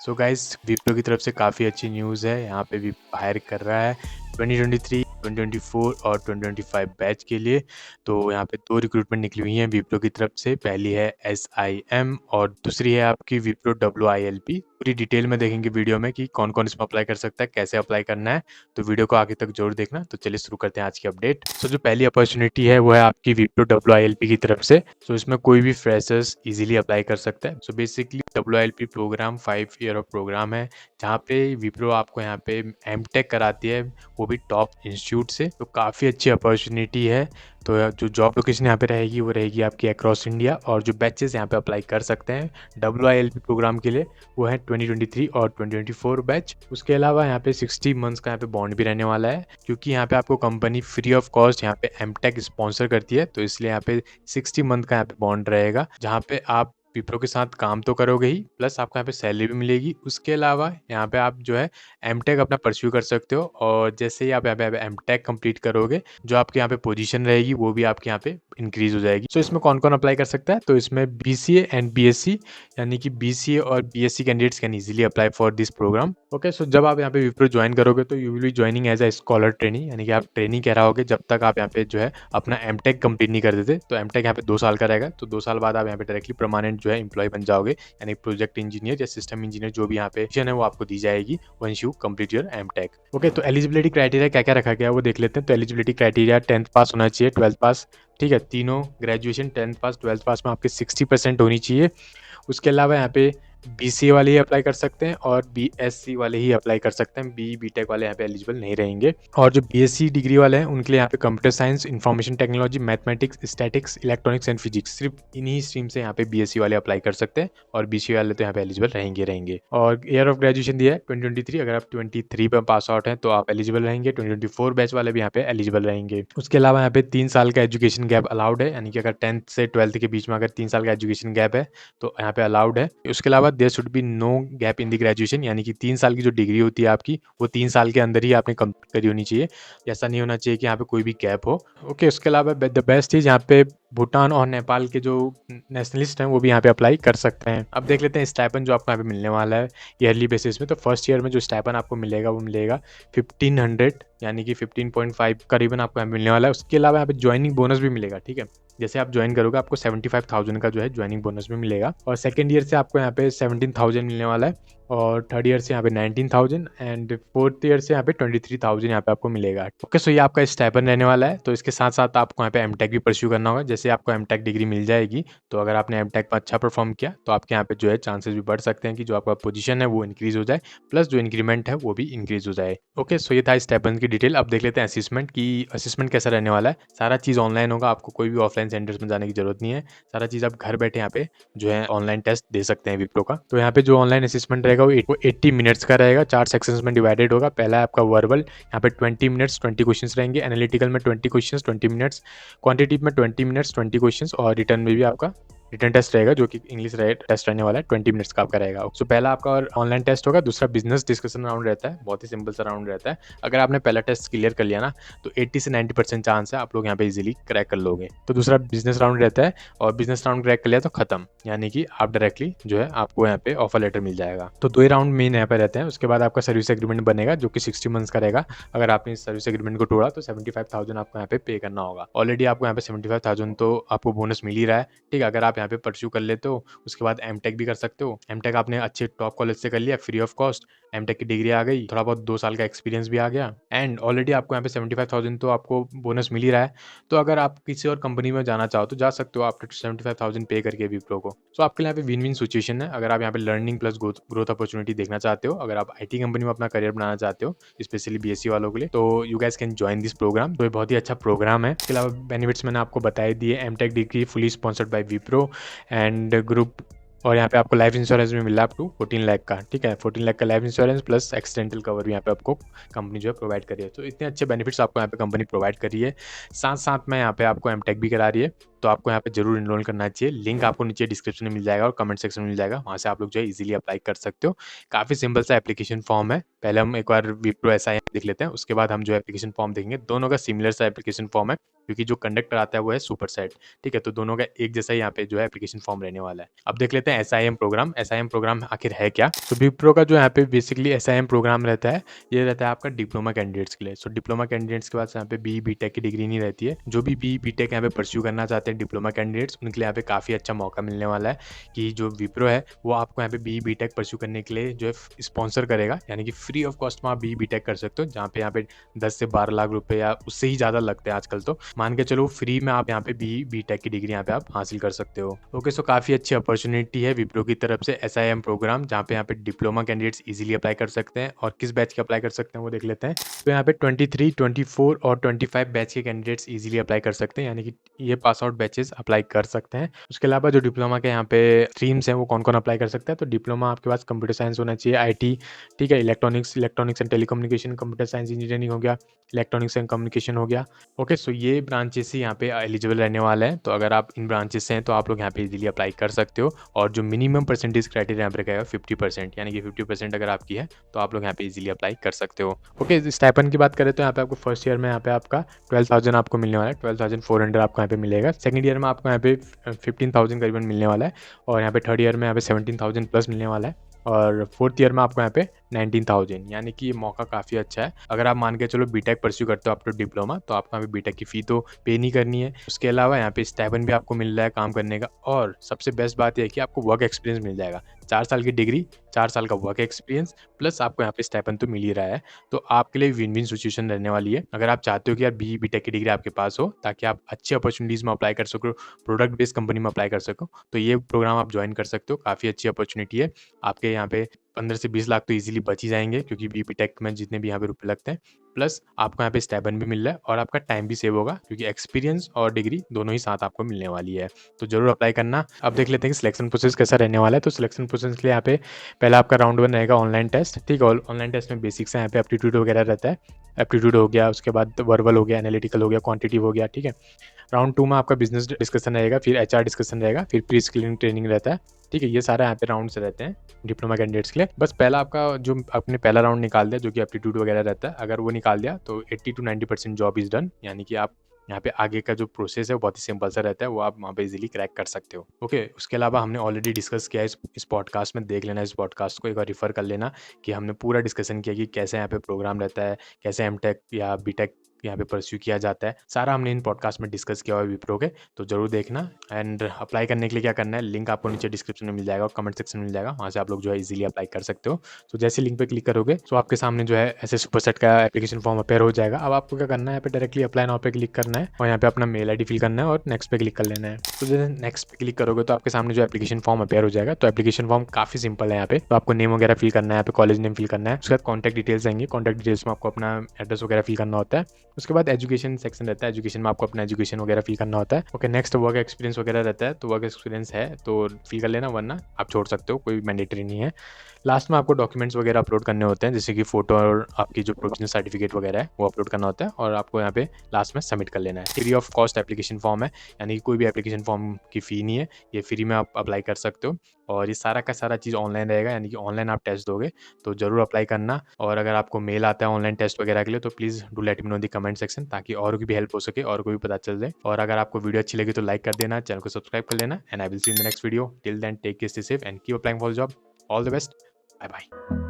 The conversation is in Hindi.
सो गाइस विप्रो की तरफ से काफ़ी अच्छी न्यूज़ है। यहाँ पे विप्रो हायर कर रहा है 2023, 2024 और 2025 बैच के लिए। तो यहाँ पे 2 रिक्रूटमेंट निकली हुई हैं विप्रो की तरफ से। पहली है SIM और दूसरी है आपकी विप्रो WILP। पूरी डिटेल में देखेंगे वीडियो में कि कौन-कौन इसमें अप्लाई कर सकता है, कैसे अप्लाई करना है। तो वीडियो को आगे तक ज़रूर देखना। तो चलिए शुरू करते हैं आज की अपडेट। सो जो पहली अपॉर्चुनिटी है वो है आपकी विप्रो WILP की तरफ से। सो इसमें कोई भी फ्रेशर्स ईज़िली अप्लाई कर सकता है। So basically WILP programme 5 year of programme है, जहाँ पे विप्रो आपको यहाँ पे एमटेक कराती है, वो भी टॉप इंस्टीट्यूट से। तो काफ़ी अच्छी अपॉर्चुनिटी है। तो जो जॉब लोकेशन यहाँ पे रहेगी वो रहेगी आपकी अक्रॉस इंडिया, और जो बैचेस यहाँ पे अप्लाई कर सकते हैं WILP प्रोग्राम के लिए वो है 2023 और 2024 बैच। उसके अलावा यहाँ पे 60 मंथ्स का यहाँ पे बॉन्ड भी रहने वाला है, क्योंकि यहाँ पे आपको कंपनी फ्री ऑफ कॉस्ट यहाँ पे एमटेक स्पॉन्सर करती है। तो इसलिए यहाँ पे 60 मंथ का यहाँ पे बॉन्ड रहेगा, जहाँ पे आप विप्रो के साथ काम तो करोगे ही, प्लस आपको यहाँ पे सैलरी भी मिलेगी। उसके अलावा यहाँ पे आप जो है एमटेक अपना परस्यू कर सकते हो, और जैसे ही आप यहाँ पे एमटेक कंप्लीट करोगे, जो आपके यहाँ पे पोजीशन रहेगी वो भी आपके यहाँ पे इंक्रीज हो जाएगी। सो इसमें कौन कौन अप्लाई कर सकता है? तो इसमें BCA एंड BSc, यानी कि BCA और BSc candidates can easily apply for this program. Okay, so जब आप यहाँ पे विप्रो ज्वाइन करोगे तो you will be joining as a scholar trainee, यानी कि आप ट्रेनिंग कह रहा होगे जब तक आप यहाँ पे जो है अपना एमटेक कंप्लीट नहीं कर देते। तो एमटेक यहाँ पे 2 साल का रहेगा, तो 2 साल बाद आप यहाँ पे डायरेक्टली परमानेंट जो है एम्प्लॉय बन जाओगे, यानी प्रोजेक्ट इंजीनियर या सिस्टम इंजीनियर, जो भी यहाँ पे पोजीशन है वो आपको दी जाएगी once you complete your MTech. Okay, तो एलिजिबिलिटी क्राइटेरिया क्या क्या रखा गया है वो देख लेते हैं। तो एलिजिबिलिटी क्राइटेरिया 10th पास होना चाहिए, 12th पास, ठीक है, तीनों ग्रेजुएशन 10th पास 12th पास में आपके 60% होनी चाहिए। उसके अलावा यहाँ पे BCA वाले ही अप्लाई कर सकते हैं और BSc वाले ही अप्लाई कर सकते हैं। BTech वाले यहाँ पे एलिजिबल नहीं रहेंगे। और जो BSc डिग्री वाले हैं उनके लिए यहाँ पे computer science, information technology, mathematics, statics, electronics and physics, सिर्फ इन्हीं स्ट्रीम से यहाँ पे BSc वाले अप्लाई कर सकते हैं, और BCA वाले तो यहाँ पे एलिजिबल रहेंगे। और ईयर ऑफ ग्रेजुएशन दिया है 2023। अगर आप 23 में पास आउट हैं तो आप एलिजिबल रहेंगे। 2024 बैच वाले भी यहाँ पे एलिजिबल रहेंगे। उसके अलावा यहाँ पे 3 साल का एजुकेशन गैप अलाउड है, यानी कि अगर 10th से 12th के बीच में अगर 3 साल का एजुकेशन गैप है तो यहाँ पे अलाउड है। उसके अलावा there should be no gap in the graduation, यानी कि 3 साल की जो डिग्री होती है आपकी वो 3 साल के अंदर ही आपने कंप्लीट करी होनी चाहिए। ऐसा नहीं होना चाहिए कि यहाँ पे कोई भी गैप हो। ओके, उसके अलावा द बेस्ट चीज़ यहाँ पे भूटान और नेपाल के जो नेशनलिस्ट हैं वो भी यहाँ पे अप्लाई कर सकते हैं। अब देख लेते हैं स्टाइपन जो आपको यहाँ पे मिलने वाला है ईयरली बेसिस में। तो फर्स्ट ईयर में जो स्टाइपन आपको मिलेगा वो मिलेगा 1500, यानी कि 15.5 करीबन आपको यहाँ मिलने वाला है। उसके अलावा यहाँ पे ज्वाइनिंग बोनस भी मिलेगा, ठीक है। जैसे आप ज्वाइन करोगे आपको 75,000 का जो है ज्वाइनिंग बोनस भी मिलेगा, और सेकंड ईयर से आपको यहाँ पे 17,000 मिलने वाला है, और थर्ड ईयर से यहाँ पे 19,000, एंड फोर्थ ईयर से यहाँ पे 23,000 यहाँ पे आपको मिलेगा। ओके, सो ये आपका स्टाइपेंड रहने वाला है। तो इसके साथ साथ आपको यहाँ पे एमटेक भी परस्यू करना होगा। जैसे आपको एमटेक डिग्री मिल जाएगी, तो अगर आपने एमटेक में अच्छा परफॉर्म किया तो आपके यहाँ पे जो है चांसेस भी बढ़ सकते हैं कि जो आपका पोजीशन है वो इंक्रीज हो जाए, प्लस जो इंक्रीमेंट है वो भी इंक्रीज हो जाए। ओके, सो ये था स्टाइपेंड की डिटेल। अब देख लेते हैं असेसमेंट की असेसमेंट कैसा रहने वाला है। सारा चीज़ ऑनलाइन होगा, आपको कोई भी ऑफलाइन सेंटर्स में जाने की जरूरत नहीं है। सारा चीज़ आप घर बैठे यहाँ पे जो है ऑनलाइन टेस्ट दे सकते हैं विप्रो का। तो यहाँ पे जो ऑनलाइन असेसमेंट रहेगा वो 80 मिनट्स का रहेगा, 4 सेक्शंस में डिवाइडेड होगा। पहला है आपका वर्बल, यहाँ पे 20 मिनट्स 20 क्वेश्चंस रहेंगे। एनालिटिकल में 20 क्वेश्चंस 20 मिनट्स, क्वांटिटेटिव में 20 मिनट्स 20 क्वेश्चंस, और रिटर्न में भी आपका रिटर्न टेस्ट रहेगा जो कि इंग्लिश टेस्ट रहने वाला है, 20 मिनट्स का आपका रहेगा। सो पहला आपका ऑनलाइन टेस्ट होगा। दूसरा बिजनेस डिस्कशन राउंड रहता है, बहुत ही सिंपल सा राउंड रहता है। अगर आपने पहला टेस्ट क्लियर कर लिया ना तो 80 से 90% चांस है आप लोग यहाँ पे इजीली क्रैक कर लोगे। तो दूसरा बिजनेस राउंड रहता है, और बिजनेस राउंड क्रैक कर लिया तो खत्म, यानी कि आप डायरेक्टली जो है आपको यहाँ पे ऑफर लेटर मिल जाएगा। तो 2 ही राउंड मेन यहाँ पे रहते हैं। उसके बाद आपका सर्विस एग्रीमेंट बनेगा जो कि 60 मंथ्स का रहेगा। अगर आपने इस सर्विस एग्रीमेंट को तोड़ा तो 75,000 आपको यहाँ पे पे करना होगा। ऑलरेडी आपको यहाँ पे 75,000 तो आपको बोनस मिल ही रहा है, ठीक है। अगर आप यहाँ पे परस्यू कर लेते हो उसके बाद एमटेक भी कर सकते हो। एमटेक आपने अच्छे टॉप कॉलेज से कर लिया फ्री ऑफ कॉस्ट, एमटेक की डिग्री आ गई, थोड़ा बहुत 2 साल का एक्सपीरियंस भी आ गया, एंड ऑलरेडी आपको यहाँ पे 75,000 तो आपको बोनस मिल ही रहा है। तो अगर आप किसी और कंपनी में जाना चाहो तो जा सकते हो आफ्टर 75,000 पे करके विप्रो को। सो आपके लिए यहाँ पे विन विन सिचुएशन है। अगर आप यहाँ पे लर्निंग प्लस ग्रोथ अपॉर्चुनिटी देखना चाहते हो, अगर आप IT कंपनी में अपना करियर बनाना चाहते हो, स्पेशली BSc वालों के लिए, तो you guys can join this programme. तो ये बहुत ही अच्छा प्रोग्राम है। इसके अलावा बेनिफिट्स मैंने आपको बताई दिए। MTech degree fully sponsored by Wipro and group, और यहाँ पे आपको लाइफ इंश्योरेंस भी मिल रहा है अप टू 14 लाख का, ठीक है। 14 लाख का life insurance plus accidental cover भी यहाँ पे आपको कंपनी जो है प्रोवाइड करी है। तो इतने अच्छे बेनिफिट्स आपको यहाँ पे कंपनी प्रोवाइड करी है। साथ साथ में यहाँ पे आपको एमटेक भी करा रही है, तो आपको यहाँ पे जरूर इनरोल करना चाहिए। लिंक आपको नीचे डिस्क्रिप्शन में मिल जाएगा और कमेंट सेक्शन में मिल जाएगा, वहाँ से आप लोग जो है इजीली अप्लाई कर सकते हो। काफ़ी सिंपल सा एप्लीकेशन फॉर्म है। पहले हम एक बार विप्रो SIM देख लेते हैं, उसके बाद हम जो एप्लीकेशन फॉर्म देखेंगे। दोनों का सिमिलर सा एप्लीकेशन फॉर्म है, क्योंकि जो कंडक्ट कराता है वो है सुपरसेट, ठीक है? तो दोनों का एक जैसा ही यहाँ पे जो है एप्लीकेशन फॉर्म रहने वाला है। अब देख लेते हैं एसआईएम प्रोग्राम। एसआईएम प्रोग्राम आखिर है क्या? तो विप्रो का जो यहाँ पे बेसिकली एसआईएम प्रोग्राम रहता है, ये रहता है आपका डिप्लोमा कैंडिडेट्स के लिए। सो डिप्लोमा कैंडिडेट्स के पास यहाँ पे बीई बीटेक की डिग्री नहीं रहती है। जो भी बीई बीटेक यहाँ पे परस्यू करना चाहते हैं डिप्लोमा कैंडिडेट्स, उनके लिए यहाँ पे काफ़ी अच्छा मौका मिलने वाला है कि जो विप्रो है वो आपको यहाँ पे बीई बीटेक परस्यू करने के लिए जो है स्पॉन्सर करेगा, यानी कि फ्री ऑफ कॉस्ट में आप बीई बीटेक कर सकते हो, जहाँ पे यहाँ पे 10 से 12 लाख रुपए या उससे ही ज़्यादा लगते हैं आजकल। तो मान के चलो फ्री में आप यहाँ पे बीई बीटेक की डिग्री यहाँ पे आप हासिल कर सकते हो। ओके, सो काफ़ी अच्छी अपॉर्चुनिटी है विप्रो की तरफ से एसआईएम प्रोग्राम, जहाँ पे यहाँ पे डिप्लोमा कैंडिडेट्स इजीली अप्लाई कर सकते हैं। और किस बैच के अप्लाई कर सकते हैं वो देख लेते हैं। तो यहाँ पे 23, 24 और 25 बैच के कैंडिडेट्स इजीली अप्लाई कर सकते हैं, यानी कि ये पास आउट बैचेस अप्लाई कर सकते हैं। उसके अलावा जो डिप्लोमा के यहाँ पे स्ट्रीम्स हैं वो कौन कौन अप्लाई कर सकता है, तो डिप्लोमा आपके पास कंप्यूटर साइंस होना चाहिए, आईटी, ठीक है, electronics and telecommunication, computer science engineering हो गया, इलेक्ट्रॉनिक्स एंड कम्युनिकेशन हो गया। ओके, सो ये ब्रांचेस ही यहाँ पे एलिजिबल रहने वाला है। तो अगर आप इन ब्रांचेस से हैं तो आप लोग यहाँ पे इजीली अप्लाई कर सकते हो। और जो मिनिमम परसेंटेज क्राइटेरिया यहाँ पे रहेगा 50%, यानी कि 50% अगर आपकी है तो आप लोग यहाँ पे इजीली अप्लाई कर सकते हो। ओके, स्टाइपेंड की बात करें तो यहाँ पे आपको फर्स्ट ईयर में यहाँ पे आपका 12,000 आपको मिलने वाला है, 12,400 आपको यहाँ पे मिलेगा। सेकंड ईयर में आपको यहाँ पे 15,000 करीबन मिलने वाला है, और यहाँ पे थर्ड ईयर में यहाँ पे 17,000 प्लस मिलने वाला है, और फोर्थ ईयर में आपको यहाँ पे 19,000, यानी कि ये मौका काफ़ी अच्छा है। अगर आप मान के चलो बीटेक परस्यू करते हो आप तो डिप्लोमा, तो आपको यहाँ पे बीटेक की फ़ी तो पे नहीं करनी है। उसके अलावा यहाँ पे स्टाइपेंड भी आपको मिल रहा है काम करने का, और सबसे बेस्ट बात यह है कि आपको वर्क एक्सपीरियंस मिल जाएगा। 4 साल की डिग्री, 4 साल का वर्क एक्सपीरियंस, प्लस आपको यहाँ पे स्टाइपेंड तो मिल ही रहा है। तो आपके लिए विन विन सिचुएशन रहने वाली है। अगर आप चाहते हो कि यार बीई बीटेक की डिग्री आपके पास हो ताकि आप अच्छी अपॉर्चुनिटीज़ में अप्लाई कर सको, प्रोडक्ट बेस्ड कंपनी में अप्लाई कर सको, तो ये प्रोग्राम आप ज्वाइन कर सकते हो। काफ़ी अच्छी अपॉर्चुनिटी है। आपके यहाँ पे 15 से 20 लाख तो ईजिली बच ही जाएंगे, क्योंकि बीई बीटेक में जितने भी यहाँ पे रुपए लगते हैं, प्लस आपको यहाँ पे स्टाइपेंड भी मिल रहा है, और आपका टाइम भी सेव होगा, क्योंकि एक्सपीरियंस और डिग्री दोनों ही साथ आपको मिलने वाली है। तो जरूर अप्लाई करना। अब देख लेते हैं कि सिलेक्शन प्रोसेस कैसा रहने वाला है। तो सिलेक्शन प्रोसेस के लिए यहाँ पे पहला आपका राउंड 1 रहेगा ऑनलाइन टेस्ट, ठीक है। ऑनलाइन टेस्ट में बेसिक्स है, यहाँ पे एप्टीट्यूड वगैरह रहता है। एप्टीट्यूड हो गया, उसके बाद वर्बल हो गया, एनालिटिकल हो गया, क्वांटिटिव हो गया, ठीक है। राउंड 2 में आपका बिजनेस डिस्कशन रहेगा, फिर एचआर डिस्कशन रहेगा, फिर प्री स्किलिंग ट्रेनिंग रहता है, ठीक है। ये सारे यहाँ पे राउंड्स रहते हैं डिप्लोमा कैंडिडेट्स के लिए। बस पहला आपका जो आपने पहला राउंड निकाल दिया, जो कि एप्टीट्यूड वगैरह रहता है, अगर वो निकाल दिया तो 80 to 90% जॉब इज डन, यानी कि आप यहाँ पे आगे का जो प्रोसेस है वो बहुत ही सिंपल सा रहता है, वो आप वहाँ पे इजीली क्रैक कर सकते हो। ओके, उसके अलावा हमने ऑलरेडी डिस्कस किया है इस पॉडकास्ट में, देख लेना इस पॉडकास्ट को, एक बार रिफर कर लेना, कि हमने पूरा डिस्कशन किया कि कैसे यहाँ पे प्रोग्राम रहता है, कैसे एमटेक या बीटेक यहाँ पे परस्यू किया जाता है, सारा हमने इन पॉडकास्ट में डिस्कस किया हुआ है विप्रो के। तो जरूर देखना। एंड अप्लाई करने के लिए क्या करना है, लिंक आपको नीचे डिस्क्रिप्शन में मिल जाएगा और कमेंट सेक्शन में मिल जाएगा, वहाँ से आप लोग जो है इजीली अप्लाई कर सकते हो। तो जैसे लिंक पे क्लिक करोगे तो आपके सामने जो है ऐसे सुपरसेट का एप्लीकेशन फॉर्म अपेयर हो जाएगा। अब आपको क्या करना है, यहाँ पे डायरेक्टली अप्लाई नाउ पे क्लिक करना है, और यहाँ पे अपना मेल आईडी फिल करना है, और नेक्स्ट पे क्लिक कर लेना है। तो जैसे नेक्स्ट पे क्लिक करोगे तो आपके सामने जो एप्लीकेशन फॉर्म अपेयर हो जाएगा। तो एप्लीकेशन फॉर्म काफी सिंपल है। यहाँ पे तो आपको नेम वगैरह फिल करना है, यहाँ पे कॉलेज नेम फिल करना है, उसके बाद कॉन्टैक्ट डिटेल्स आएंगे, कॉन्टैक्ट डिटेल्स में आपको अपना एड्रेस वगैरह फिल करना होता है। उसके बाद एजुकेशन सेक्शन रहता है, एजुकेशन में आपको अपना एजुकेशन वगैरह फिल करना होता है। ओके, नेक्स्ट वर्क एक्सपीरियंस वगैरह रहता है, तो वर्क एक्सपीरियंस है तो फिल कर लेना, वरना आप छोड़ सकते हो, कोई मैंडेटरी नहीं है। लास्ट में आपको डॉक्यूमेंट्स वगैरह अपलोड करने होते हैं, जैसे कि फोटो और आपकी जो प्रोविजनल सर्टिफिकेट वगैरह है वो अपलोड करना होता है, और आपको यहाँ पे लास्ट में सबमिट कर लेना है। Free of cost application form है, यानी कि कोई भी एप्लीकेशन फॉर्म की फ़ी नहीं है, ये फ्री में आप अप्लाई कर सकते हो। और ये सारा का सारा चीज़ ऑनलाइन रहेगा, यानी कि ऑनलाइन आप टेस्ट दोगे, तो ज़रूर अप्लाई करना। और अगर आपको मेल आता है ऑनलाइन टेस्ट वगैरह के लिए तो please do let me know in the comment section, ताकि और की भी हेल्प हो सके और को भी पता चल जाए। और अगर आपको वीडियो अच्छी लगी तो लाइक कर देना, चैनल को सब्सक्राइब कर लेना, and I will see in the next video. Till then take care, stay safe and keep applying for job. All the best, bye bye.